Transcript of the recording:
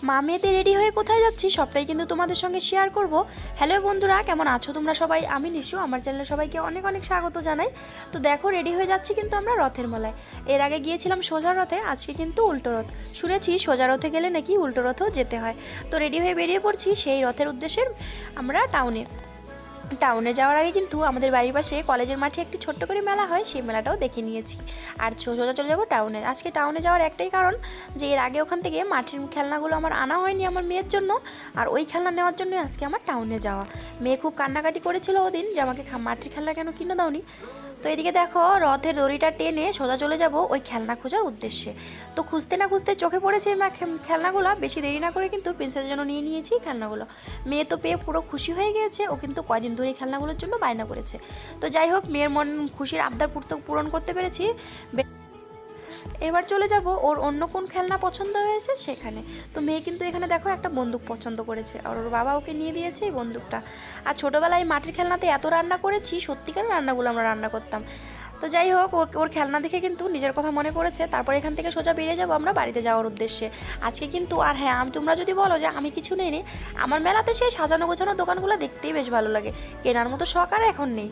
মা মেয়েতে রেডি হয়ে কোথায় যাচ্ছি সবটাই কিন্তু তোমাদের সঙ্গে শেয়ার করব। হ্যালো বন্ধুরা, কেমন আছো তোমরা সবাই? আমি নিশু, আমার চ্যানেলে সবাইকে অনেক অনেক স্বাগত জানাই। তো দেখো, রেডি হয়ে যাচ্ছি কিন্তু আমরা রথের মেলায়। এর আগে গিয়েছিলাম সোজা রথে, আজকে কিন্তু উল্টো রথ। শুনেছি সোজা রথে গেলে নাকি উল্টো রথেও যেতে হয়। তো রেডি হয়ে বেরিয়ে পড়ছি সেই রথের উদ্দেশ্যে আমরা টাউনে যাওয়ার আগে কিন্তু আমাদের বাড়ির পাশে কলেজের মাঠে একটি ছোট্ট করে মেলা হয়, সেই মেলাটাও দেখে নিয়েছি। আর সোজা চলে যাবো টাউনে। আজকে টাউনে যাওয়ার একটাই কারণ যে এর আগে ওখান থেকে মাটির খেলনাগুলো আমার আনা হয়নি আমার মেয়ের জন্য, আর ওই খেলনা নেওয়ার জন্য আজকে আমার টাউনে যাওয়া। মেয়ে খুব কান্নাকাটি করেছিল ওদিন যে আমাকে মাটির খেলনা কেন কিনে দাওনি। তো এদিকে দেখো, রথের দড়িটা টেনে সোজা চলে যাব ওই খেলনা খোঁজার উদ্দেশ্যে। তো খুঁজতে না খুঁজতে চোখে পড়েছে খেলনাগুলো। বেশি দেরি না করে কিন্তু প্রিন্সেসের জন্য নিয়ে নিয়েছি খেলনাগুলো। মেয়ে তো পেয়ে পুরো খুশি হয়ে গিয়েছে, ও কিন্তু কয়দিন ধরে খেলনাগুলোর জন্য বায়না করেছে। তো যাই হোক, মেয়ের মন খুশির আবদার পূরণ করতে পেরেছি। এবার চলে যাব ওর অন্য কোন খেলনা পছন্দ হয়েছে সেখানে। তো মেয়ে কিন্তু এখানে দেখো একটা বন্দুক পছন্দ করেছে, আর ওর বাবা ওকে নিয়ে দিয়েছে এই বন্দুকটা। আর ছোটোবেলায় মাটির খেলনাতে এত রান্না করেছি, সত্যিকার রান্নাগুলো আমরা রান্না করতাম। তো যাই হোক, ওর খেলনা দেখে কিন্তু নিজের কথা মনে পড়েছে। তারপর এখান থেকে সোজা বেরিয়ে যাবো আমরা বাড়িতে যাওয়ার উদ্দেশ্যে আজকে কিন্তু। আর হ্যাঁ, তোমরা যদি বলো যে আমি কিছু নেই, আমার মেলাতে সেই সাজানো গোছানো দোকানগুলো দেখতেই বেশ ভালো লাগে, কেনার মতো শখ আর এখন নেই।